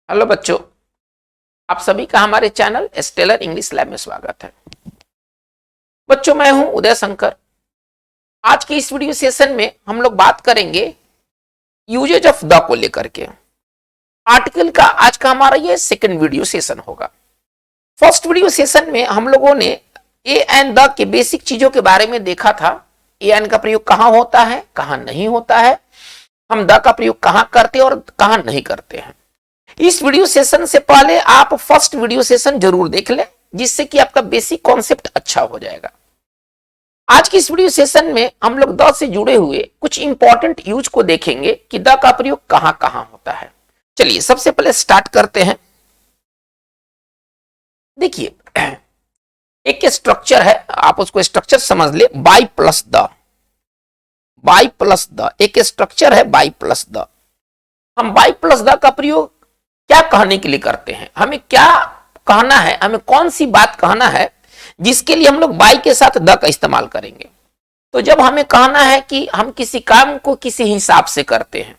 Hello बच्चों, आप सभी का हमारे चैनल स्टेलर इंग्लिश लैब में स्वागत है। बच्चों, मैं हूं उदय शंकर। आज के इस वीडियो सेशन में हम लोग बात करेंगे यूजेज ऑफ द को लेकर के। आर्टिकल का आज का हमारा ये सेकंड वीडियो सेशन होगा। फर्स्ट वीडियो सेशन में हम लोगों ने ए एंड द के बेसिक चीजों के बारे में देखा था। ए एंड का प्रयोग कहां होता है, कहां नहीं होता है, हम द का प्रयोग कहां करते हैं और कहां नहीं करते हैं। इस वीडियो सेशन से पहले आप फर्स्ट वीडियो सेशन जरूर देख लें, जिससे कि आपका बेसिक कॉन्सेप्ट अच्छा हो जाएगा। आज की इस वीडियो सेशन में हम लोग द से जुड़े हुए कुछ इंपॉर्टेंट यूज को देखेंगे कि द का प्रयोग कहां कहां होता है। चलिए सबसे पहले स्टार्ट करते हैं। देखिए, एक स्ट्रक्चर है, आप उसको स्ट्रक्चर समझ ले, by plus the. By plus the एक स्ट्रक्चर है, बाई प्लस द। हम बाई प्लस द का प्रयोग क्या कहने के लिए करते हैं, हमें क्या कहना है, हमें कौन सी बात कहना है जिसके लिए हम लोग बाई के साथ द का इस्तेमाल करेंगे। तो जब हमें कहना है कि हम किसी काम को किसी हिसाब से करते हैं,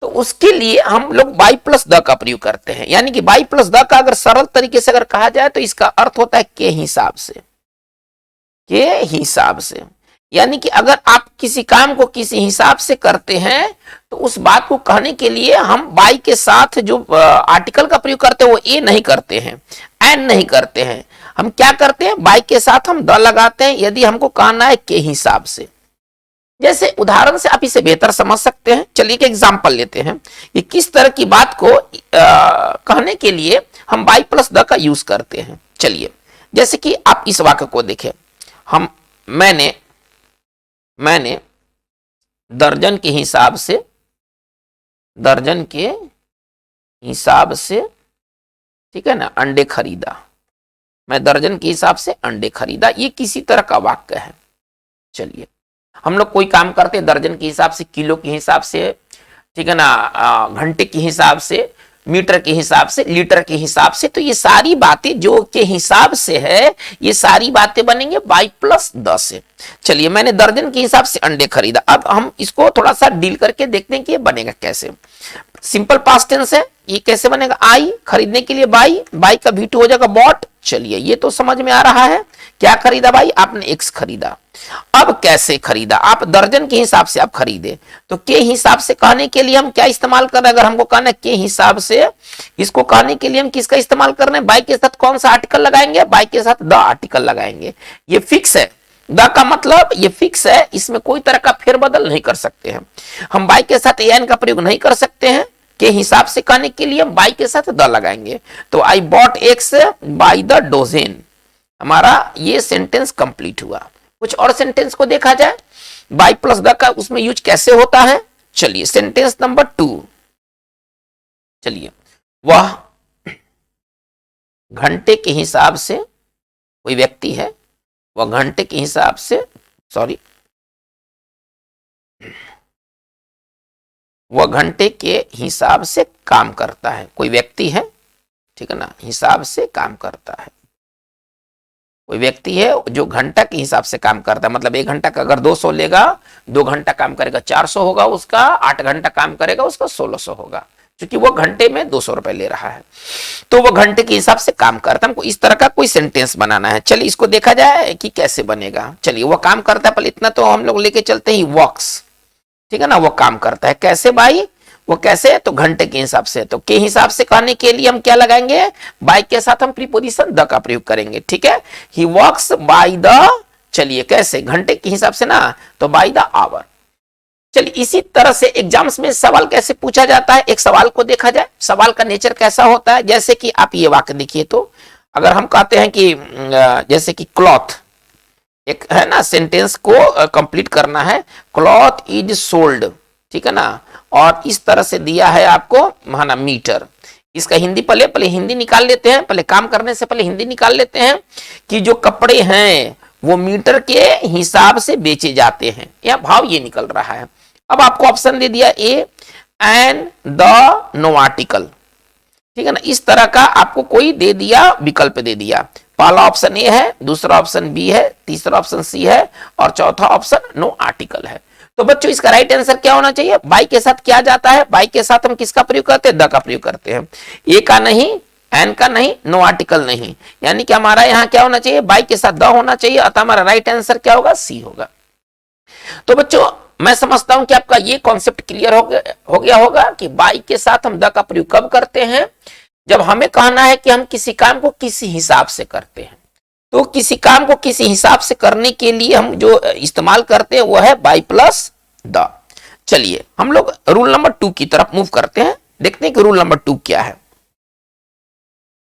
तो उसके लिए हम लोग बाई प्लस द का प्रयोग करते हैं। यानी कि बाई प्लस द का अगर सरल तरीके से अगर कहा जाए तो इसका अर्थ होता है के हिसाब से। के हिसाब से यानी कि अगर आप किसी काम को किसी हिसाब से करते हैं तो उस बात को कहने के लिए हम बाई के साथ जो आर्टिकल का प्रयोग करते हैं वो ए नहीं करते हैं, एंड नहीं करते हैं। हम क्या करते हैं, बाई के साथ हम द लगाते हैं यदि हमको कहना है के हिसाब से। जैसे उदाहरण से आप इसे बेहतर समझ सकते हैं। चलिए एक एग्जांपल लेते हैं कि किस तरह की बात को कहने के लिए हम बाई प्लस द का यूज करते हैं। चलिए, जैसे कि आप इस वाक्य को देखें, मैंने दर्जन के हिसाब से ठीक है ना, अंडे खरीदा। मैं दर्जन के हिसाब से अंडे खरीदा, ये किसी तरह का वाक्य है। चलिए, हम लोग कोई काम करते हैं दर्जन के हिसाब से, किलो के हिसाब से, ठीक है ना, घंटे के हिसाब से, मीटर के हिसाब से, लीटर के हिसाब से। तो ये सारी बातें जो के हिसाब से है, ये सारी बातें बनेंगे बाई प्लस द से। चलिए, मैंने दर्जन के हिसाब से अंडे खरीदा। अब हम इसको थोड़ा सा डील करके देखते हैं कि ये बनेगा कैसे। सिंपल पास्ट टेंस है, ये कैसे बनेगा, आई खरीदने के लिए बाई, बाई का V2 हो जाएगा बॉट। चलिए, ये तो समझ में आ रहा है। क्या खरीदा भाई, आपने एक्स खरीदा। अब कैसे खरीदा, आप दर्जन के हिसाब से आप खरीदे, तो के हिसाब से कहने के लिए हम क्या इस्तेमाल कर रहे हैं। अगर हमको कहना है के हिसाब से, इसको कहने के लिए हम किसका इस्तेमाल कर रहे हैं, बाई के साथ कौन सा आर्टिकल लगाएंगे, बाई के साथ द आर्टिकल लगाएंगे। ये फिक्स है, द का मतलब ये फिक्स है, इसमें कोई तरह का फेरबदल नहीं कर सकते हैं। हम बाई के साथ एन का प्रयोग नहीं कर सकते हैं। के हिसाब से कहने के लिए हम बाई के साथ द लगाएंगे। तो I bought eggs by the dozen, हमारा ये सेंटेंस कंप्लीट हुआ। कुछ और सेंटेंस को देखा जाए, बाई प्लस द का उसमें यूज कैसे होता है। चलिए, सेंटेंस नंबर 2। चलिए, वह घंटे के हिसाब से, कोई व्यक्ति है, वह घंटे के हिसाब से, वह घंटे के हिसाब से काम करता है। कोई व्यक्ति है, ठीक है ना, हिसाब से काम करता है। कोई व्यक्ति है जो घंटा के हिसाब से काम करता है, मतलब 1 घंटा का अगर 200 लेगा, 2 घंटा काम करेगा 400 होगा उसका, 8 घंटा काम करेगा उसका 1600 होगा, क्योंकि वो घंटे में 200 रुपए ले रहा है। तो वो घंटे के हिसाब से काम करता है। हमको इस तरह का कोई सेंटेंस बनाना है। चलिए, इसको देखा जाए कि कैसे बनेगा। चलिए, वो काम करता है, पहले इतना तो हम लोग लेके चलते हैं, वॉक्स, ठीक है ना, वो काम करता है। कैसे भाई, वो कैसे, तो घंटे के हिसाब से। तो के हिसाब से कहने के लिए हम क्या लगाएंगे, बाय के साथ हम प्रीपोजिशन द का प्रयोग करेंगे। ठीक है, ही वर्क्स बाय द, चलिए कैसे, घंटे के हिसाब से ना, तो बाय द आवर। चलिए, इसी तरह से एग्जाम्स में सवाल कैसे पूछा जाता है, एक सवाल को देखा जाए, सवाल का नेचर कैसा होता है। जैसे कि आप ये वाक्य देखिए, तो अगर हम कहते हैं कि जैसे कि क्लॉथ, एक है ना, सेंटेंस को कंप्लीट करना है, क्लॉथ इज सोल्ड, ठीक है ना, और इस तरह से दिया है आपको माना मीटर। इसका हिंदी पहले हिंदी निकाल लेते हैं, पहले काम करने से पहले हिंदी निकाल लेते हैं कि जो कपड़े हैं वो मीटर के हिसाब से बेचे जाते हैं, यह भाव ये निकल रहा है। अब आपको ऑप्शन दे दिया A and the no article, ठीक है ना, इस तरह का आपको कोई दे दिया, विकल्प दे दिया। पहला ऑप्शन ए है, दूसरा ऑप्शन बी है, तीसरा ऑप्शन सी है और चौथा ऑप्शन नो आर्टिकल है। तो बच्चों इसका राइट आंसर क्या होना चाहिए? बाई के साथ क्या जाता है? बाई के साथ हम किसका प्रयोग करते हैं? द का प्रयोग करते हैं। ए का नहीं, एन का नहीं, नो आर्टिकल नहीं, यानी कि हमारा यहां क्या होना चाहिए? बाई के साथ द होना चाहिए, अतः हमारा राइट आंसर क्या होगा? सी होगा। तो बच्चों मैं समझता हूं कि आपका ये कॉन्सेप्ट क्लियर हो गया होगा कि बाई के साथ हम द का प्रयोग कब करते हैं? जब हमें कहना है कि हम किसी काम को किसी हिसाब से करते हैं। तो किसी काम को किसी हिसाब से करने के लिए हम जो इस्तेमाल करते हैं वो है बाई प्लस द। चलिए हम लोग रूल नंबर 2 की तरफ मूव करते हैं, देखते हैं कि रूल नंबर 2 क्या है।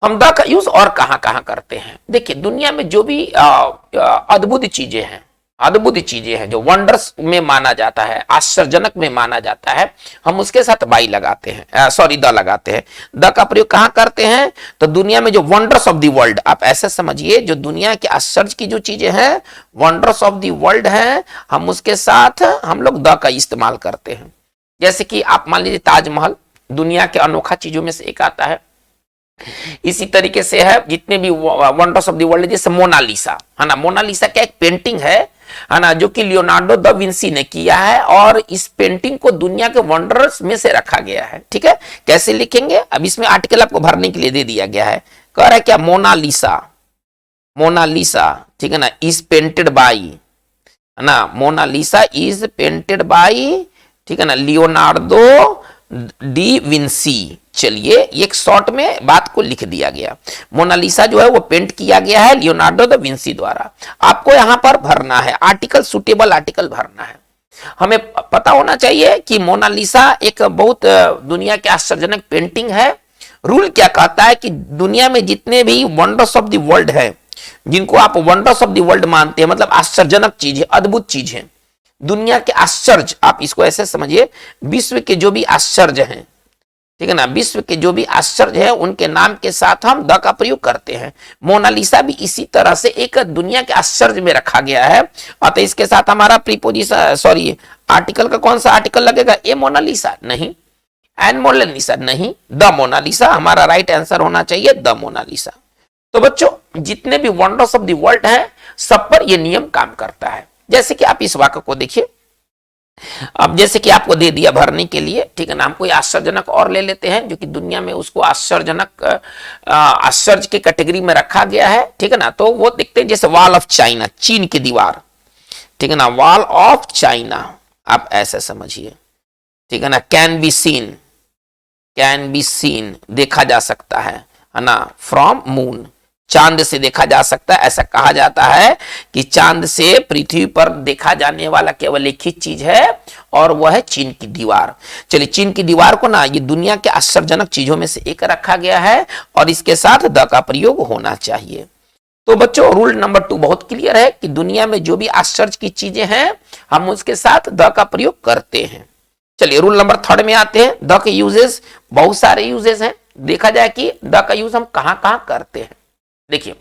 हम द का यूज और कहां कहां करते हैं? देखिए दुनिया में जो भी अद्भुत चीजें हैं, अद्भुत चीजें हैं जो वंडर्स में माना जाता है, आश्चर्यजनक में माना जाता है, हम उसके साथ बाई लगाते हैं, सॉरी द लगाते हैं। द का प्रयोग कहां करते हैं? तो दुनिया में जो वंडर्स ऑफ द वर्ल्ड, आप ऐसे समझिए जो दुनिया के आश्चर्य की जो चीजें हैं, वंडर्स ऑफ द वर्ल्ड हैं, हम उसके साथ हम लोग द का इस्तेमाल करते हैं। जैसे कि आप मान लीजिए ताजमहल दुनिया के अनोखा चीजों में से एक आता है। इसी तरीके से है जितने भी वंडर्स ऑफ द वर्ल्ड, जैसे मोनालिसा है ना। मोनालिसा क्या एक पेंटिंग है ना, जो कि लियोनार्डो दा विंसी ने किया है और इस पेंटिंग को दुनिया के वंडर्स में से रखा गया है। ठीक है, कैसे लिखेंगे? अब इसमें आर्टिकल आपको भरने के लिए दे दिया गया है। कह रहा है क्या? मोनालिसा, मोनालिसा, ठीक है ना, इज पेंटेड बाई, है ना, मोनालिसा इज पेंटेड बाई, ठीक है ना, लियोनार्डो डी विंसी। चलिए एक शॉर्ट में बात को लिख दिया गया। मोनालिसा जो है वो पेंट किया गया है लियोनार्डो दा विंसी द्वारा। आपको यहां पर भरना है आर्टिकल, सुटेबल आर्टिकल भरना है। हमें पता होना चाहिए कि मोनालिसा एक बहुत दुनिया के आश्चर्यजनक पेंटिंग है। रूल क्या कहता है कि दुनिया में जितने भी वंडर्स ऑफ द वर्ल्ड है, जिनको आप वंडर्स ऑफ द वर्ल्ड मानते हैं, मतलब आश्चर्यजनक चीज है, अद्भुत चीज है, दुनिया के आश्चर्य, आप इसको ऐसे समझिए, विश्व के जो भी आश्चर्य हैं, ठीक है ना, विश्व के जो भी आश्चर्य है उनके नाम के साथ हम द का प्रयोग करते हैं। मोनालिसा भी इसी तरह से एक दुनिया के आश्चर्य में रखा गया है, अतः इसके साथ हमारा प्रीपोजिशन, सॉरी आर्टिकल का कौन सा आर्टिकल लगेगा? ए मोनालिसा नहीं, एन मोनालिसा नहीं, द मोनालिसा हमारा राइट आंसर होना चाहिए, द मोनालिसा। तो बच्चों जितने भी वंडर्स ऑफ द वर्ल्ड हैं सब पर यह नियम काम करता है। जैसे कि आप इस वाक्य को देखिए, अब जैसे कि आपको दे दिया भरने के लिए, ठीक है ना, हम कोई आश्चर्यजनक और ले लेते हैं जो कि दुनिया में उसको आश्चर्यजनक आश्चर्य की कैटेगरी में रखा गया है, ठीक है ना। तो वो देखते हैं जैसे वॉल ऑफ चाइना, चीन की दीवार, ठीक है ना, वॉल ऑफ चाइना, आप ऐसे समझिए, ठीक है ना। Can be seen, can be seen देखा जा सकता है ना, फ्रॉम मून, चांद से देखा जा सकता है। ऐसा कहा जाता है कि चांद से पृथ्वी पर देखा जाने वाला केवल एक ही चीज है और वह है चीन की दीवार। चलिए चीन की दीवार को ना ये दुनिया के आश्चर्यजनक चीजों में से एक रखा गया है और इसके साथ द का प्रयोग होना चाहिए। तो बच्चों रूल नंबर 2 बहुत क्लियर है कि दुनिया में जो भी आश्चर्य की चीजें हैं हम उसके साथ द का प्रयोग करते हैं। चलिए रूल नंबर 3 में आते हैं। द के यूजेस बहुत सारे यूजेस हैं, देखा जाए कि द का यूज हम कहां कहां करते हैं। देखिए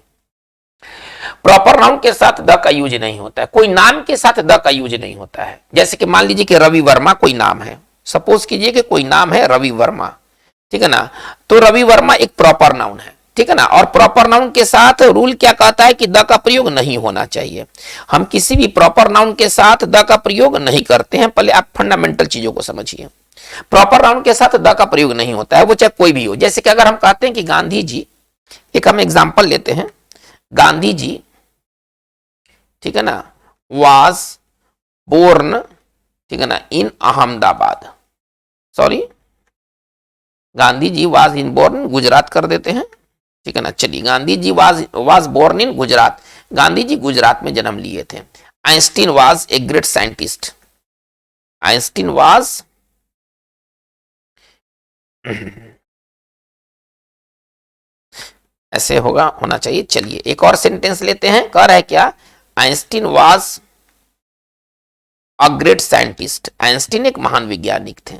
प्रॉपर नाउन के साथ द का यूज नहीं होता है, कोई नाम के साथ द का यूज नहीं होता है। जैसे कि मान लीजिए कि रवि वर्मा कोई नाम है, सपोज कीजिए कि कोई नाम है रवि वर्मा, ठीक है ना, तो रवि वर्मा एक प्रॉपर नाउन है, ठीक है ना, और प्रॉपर नाउन के साथ रूल क्या कहता है कि द का प्रयोग नहीं होना चाहिए। हम किसी भी प्रॉपर नाउन के साथ द का प्रयोग नहीं करते हैं। पहले आप फंडामेंटल चीजों को समझिए। प्रॉपर नाउन के साथ द का प्रयोग नहीं होता है, वो चाहे कोई भी हो। जैसे कि अगर हम कहते हैं कि गांधी जी, एक हम एग्जाम्पल लेते हैं, गांधी जी, ठीक है ना, वाज बोर्न, ठीक है ना, in Ahmedabad, sorry Gandhi ji was in born Gujarat कर देते हैं, ठीक है ना। चलिए Gandhi ji was born in Gujarat, Gandhi ji Gujarat में जन्म लिए थे। Einstein was a great scientist, Einstein was ऐसे होना चाहिए। चलिए एक और सेंटेंस लेते हैं, कह रहा है क्या? Einstein was a great scientist, Einstein एक महान वैज्ञानिक थे।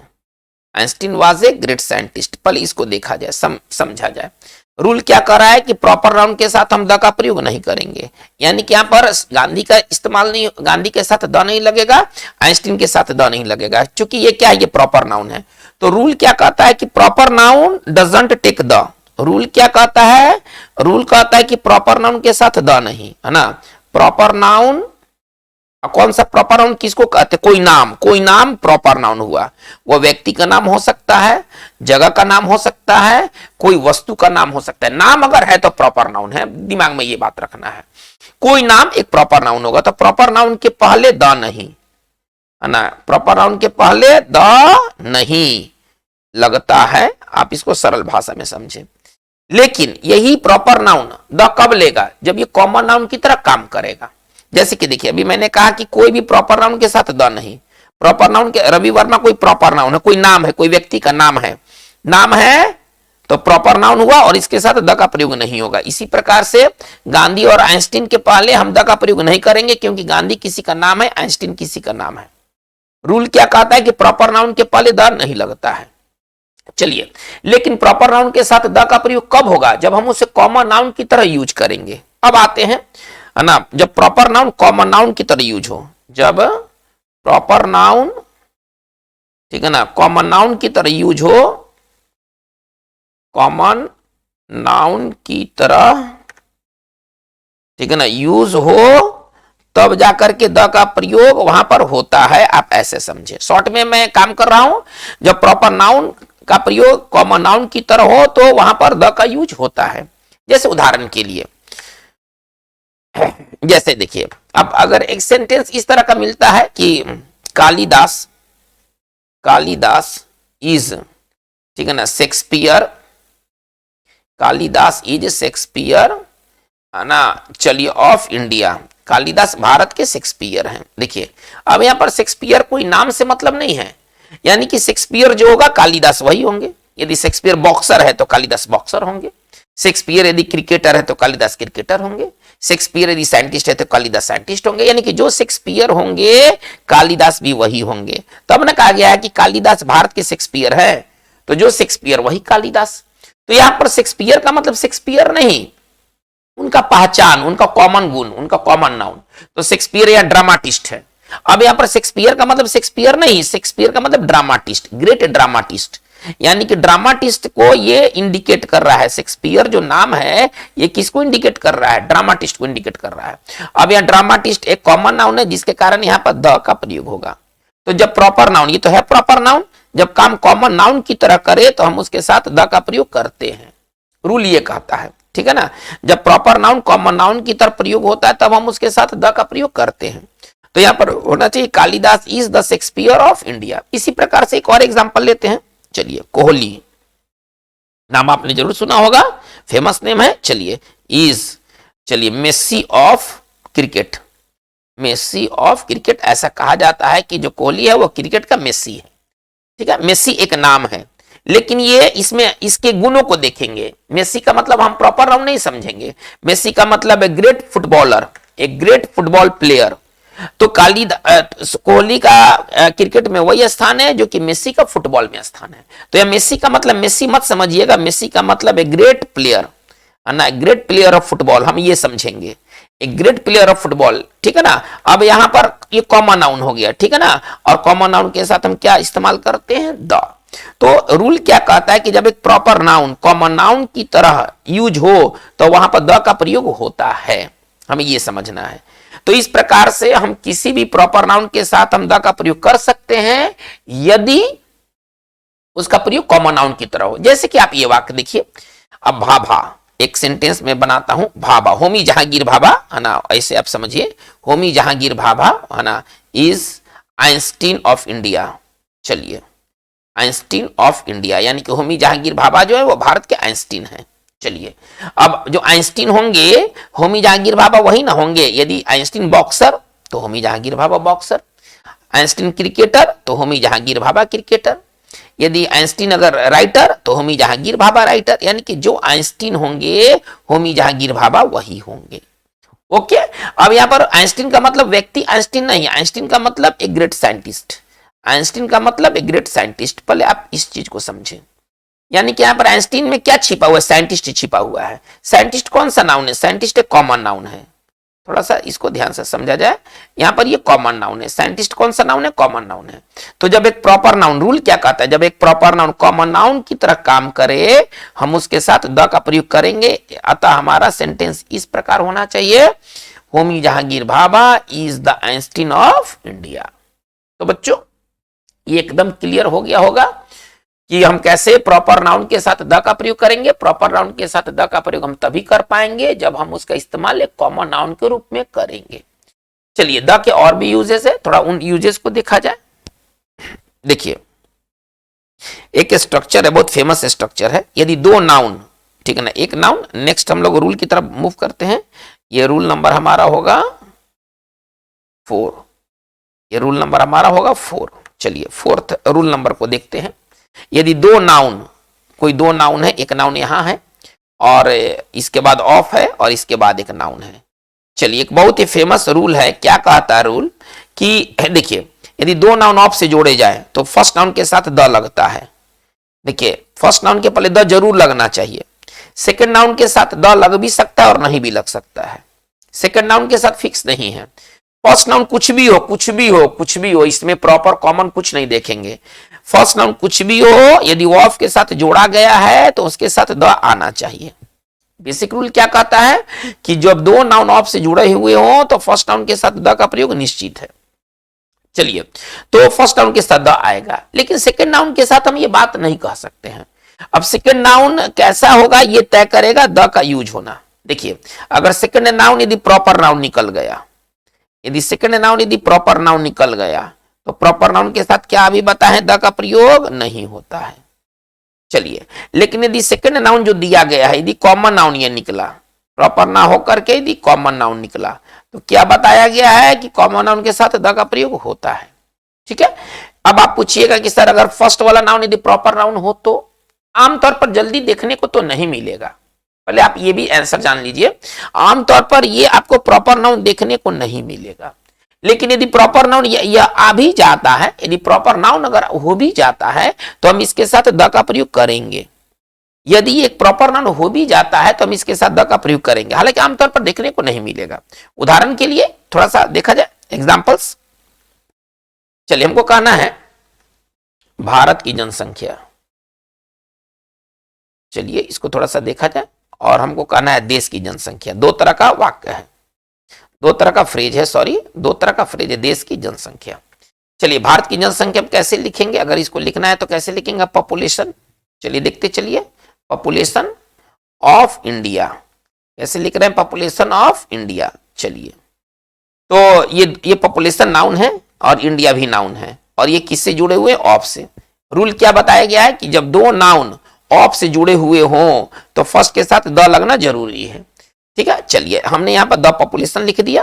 Einstein was a great scientist, पहले इसको देखा जाए, समझा जाए। रूल क्या कर रहा है कि प्रॉपर नाउन के साथ हम द का प्रयोग नहीं करेंगे, यानी कि यहां पर गांधी का इस्तेमाल नहीं, गांधी के साथ द नहीं लगेगा, आइंस्टीन के साथ द नहीं लगेगा, क्योंकि ये क्या है, ये प्रॉपर नाउन है। तो रूल क्या कहता है कि proper noun doesn't take the, rule क्या कहता है? रूल कहता है कि प्रॉपर नाउन के साथ द नहीं, है ना, प्रॉपर नाउन कौन सा प्रॉपर नाउन किसको कहते? कोई नाम प्रॉपर नाउन हुआ। वो व्यक्ति का नाम हो सकता है, जगह का नाम हो सकता है, कोई वस्तु का नाम हो सकता है। नाम अगर है तो प्रॉपर नाउन है, दिमाग में ये बात रखना है। कोई नाम एक प्रॉपर नाउन होगा। तो प्रॉपर नाउन के पहले द नहीं है ना, प्रॉपर नाउन के पहले द नहीं लगता है। आप इसको सरल भाषा में समझे। लेकिन यही प्रॉपर नाउन द कब लेगा? जब ये कॉमन नाउन की तरह काम करेगा। जैसे कि देखिए, अभी मैंने कहा कि कोई भी प्रॉपर नाउन के साथ द नहीं। प्रॉपर नाउन के रवि वर्मा कोई प्रॉपर नाउन है, कोई नाम है, कोई व्यक्ति का नाम है तो प्रॉपर नाउन हुआ और इसके साथ द का प्रयोग नहीं होगा। इसी प्रकार से गांधी और आइंस्टीन के पहले हम द का प्रयोग नहीं करेंगे, क्योंकि गांधी किसी का नाम है, आइंस्टीन किसी का नाम है। रूल क्या कहता है कि प्रॉपर नाउन के पहले द नहीं लगता है। चलिए, लेकिन प्रॉपर नाउन के साथ द का प्रयोग कब होगा? जब हम उसे कॉमन नाउन की तरह यूज करेंगे। अब आते हैं, है ना, जब प्रॉपर नाउन कॉमन नाउन की तरह यूज हो, जब प्रॉपर नाउन, ठीक है ना, कॉमन नाउन की तरह यूज हो, कॉमन नाउन की तरह, ठीक है ना, यूज हो, तब जाकर के द का प्रयोग वहां पर होता है। आप ऐसे समझे, शॉर्ट में मैं काम कर रहा हूं। जब प्रॉपर नाउन का प्रयोग कॉमन नाउन की तरह हो तो वहां पर द का यूज होता है। जैसे उदाहरण के लिए, जैसे देखिए, अब अगर एक सेंटेंस इस तरह का मिलता है कि कालिदास इज, ठीक है ना, शेक्सपियर, कालिदास इज शेक्सपियर, है ना, चलिए, ऑफ इंडिया। कालिदास भारत के शेक्सपियर हैं। देखिए, अब यहां पर शेक्सपियर कोई नाम से मतलब नहीं है, यानी कि शेक्सपियर जो होगा कालिदास वही होंगे। यदि शेक्सपियर बॉक्सर है तो कालिदास बॉक्सर होंगे। शेक्सपियर यदि क्रिकेटर है तो कालिदास क्रिकेटर होंगे। शेक्सपियर यदि साइंटिस्ट है तो कालिदास साइंटिस्ट होंगे। यानी कि जो शेक्सपियर होंगे कालिदास भी वही होंगे। तब ना कहा गया है कि कालिदास भारत के शेक्सपियर है, तो जो शेक्सपियर वही कालिदास। तो यहां पर शेक्सपियर का मतलब शेक्सपियर नहीं, उनका पहचान, उनका कॉमन गुण, उनका कॉमन नाउन। तो शेक्सपियर या ड्रामाटिस्ट है। अब यहां पर शेक्सपियर का मतलब शेक्सपियर नहीं, शेक्सपियर का मतलब ड्रामाटिस्ट, ग्रेट ड्रामाटिस्ट। यानी कि ड्रामाटिस्ट को ये इंडिकेट कर रहा है। शेक्सपियर जो नाम है ये किसको इंडिकेट कर रहा है? ड्रामाटिस्ट को इंडिकेट कर रहा है। अब यहां ड्रामाटिस्ट एक कॉमन नाउन है, जिसके कारण यहां पर द का प्रयोग होगा। तो जब प्रॉपर नाउन, ये तो है प्रॉपर नाउन, जब काम कॉमन नाउन की तरह करे तो हम उसके साथ द का प्रयोग करते हैं। रूल ये कहता है, ठीक है ना। जब प्रॉपर नाउन कॉमन नाउन की तरह प्रयोग होता है तब हम उसके साथ द का प्रयोग करते हैं। तो यहां पर होना चाहिए Kalidas is the Shakespeare of India. इसी प्रकार से एक और एग्जांपल लेते हैं। चलिए, कोहली नाम आपने जरूर सुना होगा, फेमस नेम है। चलिए, Messi of cricket, Messi of cricket ऐसा कहा जाता है कि जो कोहली है वो क्रिकेट का मेसी है। ठीक है, मेसी एक नाम है, लेकिन ये इसमें इसके गुणों को देखेंगे। मेसी का मतलब हम प्रॉपर नाउन नहीं समझेंगे। मेसी का मतलब है ग्रेट फुटबॉलर, एक ग्रेट फुटबॉल प्लेयर। तो कोहली का क्रिकेट में वही स्थान है जो कि मेसी का फुटबॉल में स्थान है। तो यह मेसी का मतलब मेसी मत समझिएगा, मेसी का मतलब एक ग्रेट प्लेयर है ना, ग्रेट प्लेयर ऑफ फुटबॉल, हम ये समझेंगे, एक ग्रेट प्लेयर ऑफ फुटबॉल। ठीक है ना। अब यहां पर ये कॉमन नाउन हो गया, ठीक है ना। और कॉमन नाउन के साथ हम क्या इस्तेमाल करते हैं? द। तो रूल क्या कहता है कि जब एक प्रॉपर नाउन कॉमन नाउन की तरह यूज हो तो वहां पर द का प्रयोग होता है, हमें ये समझना है। तो इस प्रकार से हम किसी भी प्रॉपर नाउन के साथ हम द का प्रयोग कर सकते हैं यदि उसका प्रयोग कॉमन नाउन की तरह हो। जैसे कि आप ये वाक्य देखिए, अब भाभा, एक सेंटेंस में बनाता हूं, भाभा, होमी जहांगीर भाभा, है ना, ऐसे आप समझिए, होमी जहांगीर भाभा, है ना, इज आइंस्टीन ऑफ इंडिया। चलिए, आइंस्टीन ऑफ इंडिया, यानी कि होमी जहांगीर भाभा जो है वो भारत के आइंस्टीन है। चलिए, अब जो आइंस्टीन होंगे होमी जहांगीर भाभा वही ना होंगे। यदि आइंस्टीन बॉक्सर तो Homi Jahangir Bhabha boxer, Einstein cricketer तो होमी जहांगीर भाभा क्रिकेटर, यदि आइंस्टीन अगर राइटर तो होमी जहांगीर भाभा राइटर। यानी कि जो आइंस्टीन होंगे होमी जहांगीर भाभा वही होंगे। ओके। अब यहां पर आइंस्टीन का मतलब व्यक्ति आइंस्टीन नहीं, आइंस्टीन का मतलब एक ग्रेट साइंटिस्ट, आइंस्टीन का मतलब एक ग्रेट साइंटिस्ट। पहले आप इस चीज को समझें, यानी कि यहां पर आइंस्टीन में क्या छिपा हुआ है? साइंटिस्ट छिपा हुआ है। साइंटिस्ट कौन सा नाउन है? साइंटिस्ट एक कॉमन नाउन है। थोड़ा सा इसको ध्यान से समझा जाए, यहां पर ये कॉमन नाउन है। साइंटिस्ट कौन सा नाउन है? कॉमन नाउन है। तो जब एक प्रॉपर नाउन, रूल क्या कहता है, जब एक प्रॉपर नाउन कॉमन नाउन की तरह काम करे हम उसके साथ द का प्रयोग करेंगे। अतः हमारा सेंटेंस इस प्रकार होना चाहिए, Homi Jahangir Bhabha is the Einstein of India. तो बच्चों ये एकदम क्लियर हो गया होगा कि हम कैसे प्रॉपर नाउन के साथ द का प्रयोग करेंगे। प्रॉपर नाउन के साथ द का प्रयोग हम तभी कर पाएंगे जब हम उसका इस्तेमाल एक कॉमन नाउन के रूप में करेंगे। चलिए द के और भी यूजेस है, थोड़ा उन यूजेस को देखा जाए। देखिए एक स्ट्रक्चर है, बहुत फेमस स्ट्रक्चर है। यदि दो नाउन, ठीक है ना, एक नाउन, नेक्स्ट हम लोग रूल की तरफ मूव करते हैं। ये रूल नंबर हमारा होगा 4, ये रूल नंबर हमारा होगा 4। चलिए फोर्थ रूल नंबर को देखते हैं। यदि दो नाउन, कोई दो नाउन है, एक नाउन यहां है और इसके बाद ऑफ है और इसके बाद एक नाउन है। चलिए एक बहुत ही फेमस रूल है, क्या कहता है रूल कि देखिए यदि दो नाउन ऑफ से जोड़े जाए तो फर्स्ट नाउन के साथ द लगता है। देखिए फर्स्ट नाउन के पहले द जरूर लगना चाहिए। सेकंड नाउन के साथ द लग भी सकता है और नहीं भी लग सकता है। सेकंड नाउन के साथ फिक्स नहीं है। फर्स्ट नाउन कुछ भी हो, कुछ भी हो, कुछ भी हो, इसमें प्रॉपर कॉमन कुछ नहीं देखेंगे। फर्स्ट नाउन कुछ भी हो, यदि वो ऑफ के साथ जोड़ा गया है तो उसके साथ द आना चाहिए। बेसिक रूल क्या कहता है कि जब दो नाउन ऑफ से जुड़े हुए हो तो फर्स्ट नाउन के साथ द का प्रयोग निश्चित है। चलिए तो फर्स्ट नाउन के साथ द आएगा, लेकिन सेकंड नाउन के साथ हम ये बात नहीं कह सकते हैं। अब सेकंड नाउन कैसा होगा ये तय करेगा द का यूज होना। देखिए अगर सेकंड नाउन यदि प्रॉपर नाउन निकल गया, यदि सेकंड नाउन यदि प्रॉपर नाउन निकल गया तो प्रॉपर नाउन के साथ क्या अभी बताएं, द का प्रयोग नहीं होता है। चलिए लेकिन यदि सेकंड नाउन जो दिया गया है, यदि कॉमन नाउन ये निकला, प्रॉपर ना होकर के यदि कॉमन नाउन निकला, तो क्या बताया गया है कि कॉमन नाउन के साथ द का प्रयोग होता है। ठीक है, अब आप पूछिएगा कि सर अगर फर्स्ट वाला नाउन यदि प्रॉपर नाउन हो तो आमतौर पर जल्दी देखने को तो नहीं मिलेगा। पहले आप ये भी आंसर जान लीजिए, आमतौर पर ये आपको प्रॉपर नाउन देखने को नहीं मिलेगा। लेकिन यदि प्रॉपर नाउन यह आ भी जाता है, यदि प्रॉपर नाउन अगर हो भी जाता है तो हम इसके साथ द का प्रयोग करेंगे। यदि एक प्रॉपर नाउन हो भी जाता है तो हम इसके साथ द का प्रयोग करेंगे, हालांकि आमतौर पर देखने को नहीं मिलेगा। उदाहरण के लिए थोड़ा सा देखा जाए एग्जांपल्स। चलिए हमको कहना है भारत की जनसंख्या, चलिए इसको थोड़ा सा देखा जाए, और हमको कहना है देश की जनसंख्या। दो तरह का वाक्य है, दो तरह का फ्रेज है, सॉरी दो तरह का फ्रेज है, देश की जनसंख्या। चलिए भारत की जनसंख्या कैसे लिखेंगे, अगर इसको लिखना है तो कैसे लिखेंगे, पॉपुलेशन। चलिए देखते चलिए, पॉपुलेशन ऑफ इंडिया कैसे लिख रहे हैं, पॉपुलेशन ऑफ इंडिया। चलिए तो ये पॉपुलेशन नाउन है और इंडिया भी नाउन है, और ये किससे जुड़े हुए, ऑफ से। रूल क्या बताया गया है कि जब दो नाउन ऑफ से जुड़े हुए हों तो फर्स्ट के साथ द लगना जरूरी है। ठीक है, चलिए हमने यहां पर द पॉपुलेशन लिख दिया।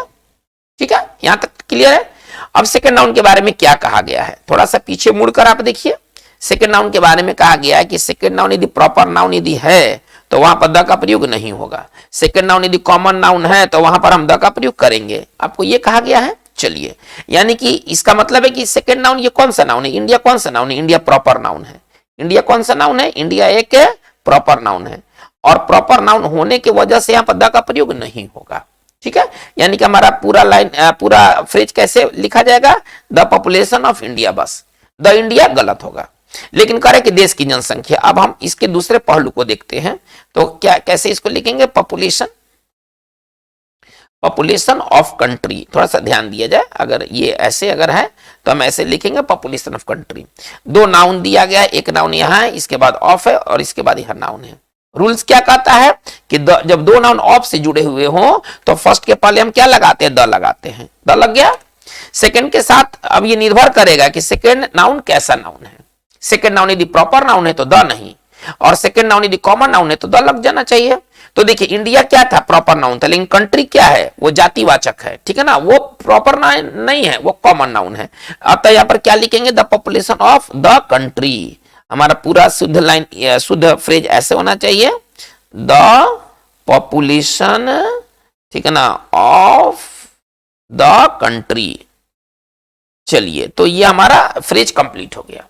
ठीक है, यहां तक क्लियर है। अब सेकंड नाउन के बारे में क्या कहा गया है, थोड़ा सा पीछे मुड़कर आप देखिए। सेकंड नाउन के बारे में कहा गया है कि सेकंड नाउन यदि प्रॉपर नाउन यदि है तो वहां पर द का प्रयोग नहीं होगा। सेकंड नाउन यदि कॉमन नाउन है तो वहां पर हम द का प्रयोग करेंगे, आपको यह कहा गया है। चलिए यानी कि इसका मतलब है कि सेकंड नाउन ये कौन सा नाउन है, इंडिया कौन सा नाउन है, इंडिया प्रॉपर नाउन है। इंडिया कौन सा नाउन है, इंडिया एक प्रॉपर नाउन है, और प्रॉपर नाउन होने की वजह से यहां पर द का प्रयोग नहीं होगा। ठीक है, यानी कि हमारा पूरा लाइन, पूरा फ्रेज कैसे लिखा जाएगा, द पॉपुलेशन ऑफ इंडिया, बस द इंडिया गलत होगा, लेकिन कह रहे कि देश की जनसंख्या। अब हम इसके दूसरे पहलू को देखते हैं, तो क्या कैसे इसको लिखेंगे, पॉपुलेशन, पॉपुलेशन ऑफ कंट्री। थोड़ा सा ध्यान दिया जाए, अगर ये ऐसे अगर है तो हम ऐसे लिखेंगे, पॉपुलेशन ऑफ कंट्री। दो नाउन दिया गया है, एक नाउन यहां है, इसके बाद ऑफ है, और इसके बाद यह नाउन है। रूल्स क्या कहता है कि जब दो नाउन ऑफ से जुड़े हुए हो तो फर्स्ट के पहले हम क्या लगाते हैं, द लगाते हैं। द लग गया। सेकंड के साथ अब ये निर्भर करेगा कि सेकंड नाउन कैसा नाउन है। सेकंड नाउन यदि प्रॉपर नाउन है तो द नहीं, और सेकंड नाउन यदि कॉमन नाउन है तो द लग जाना चाहिए। तो देखिए इंडिया क्या था, प्रॉपर नाउन था, लेकिन कंट्री क्या है, वो जातिवाचक है। ठीक है ना, वो प्रॉपर नाउन नहीं है, वो कॉमन नाउन है। अब यहाँ पर क्या लिखेंगे, the population of the country. हमारा पूरा शुद्ध लाइन, शुद्ध फ्रेज ऐसे होना चाहिए, द पॉपुलेशन, ठीक है ना, ऑफ द कंट्री। चलिए तो ये हमारा फ्रेज कंप्लीट हो गया।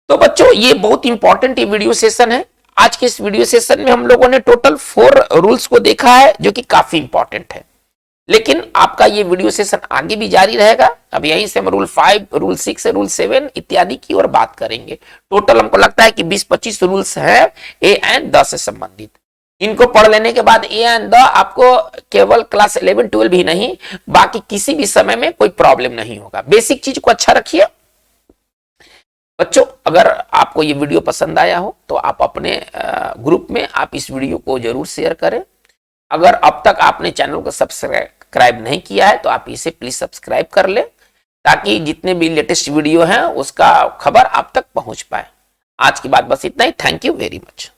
तो बच्चों ये बहुत इंपॉर्टेंट ये वीडियो सेशन है। आज के इस वीडियो सेशन में हम लोगों ने टोटल 4 रूल्स को देखा है, जो कि काफी इंपॉर्टेंट है। लेकिन आपका ये वीडियो सेशन आगे भी जारी रहेगा। अब यहीं से हम रूल 5, रूल 6, रूल 7 इत्यादि की ओर बात करेंगे। टोटल हमको लगता है कि 20-25 रूल्स हैं ए एंड द से संबंधित। इनको पढ़ लेने के बाद ए एंड द आपको केवल क्लास 11 12 ही नहीं, बाकी किसी भी समय में कोई प्रॉब्लम नहीं होगा। बेसिक चीज को अच्छा रखिए बच्चों। अगर आपको ये वीडियो पसंद आया हो तो आप अपने ग्रुप में आप इस वीडियो को जरूर शेयर करें। अगर अब तक आपने चैनल को सब्सक्राइब नहीं किया है तो आप इसे प्लीज सब्सक्राइब कर ले, ताकि जितने भी लेटेस्ट वीडियो हैं उसका खबर आप तक पहुंच पाए। आज की बात बस इतना ही। Thank you very much.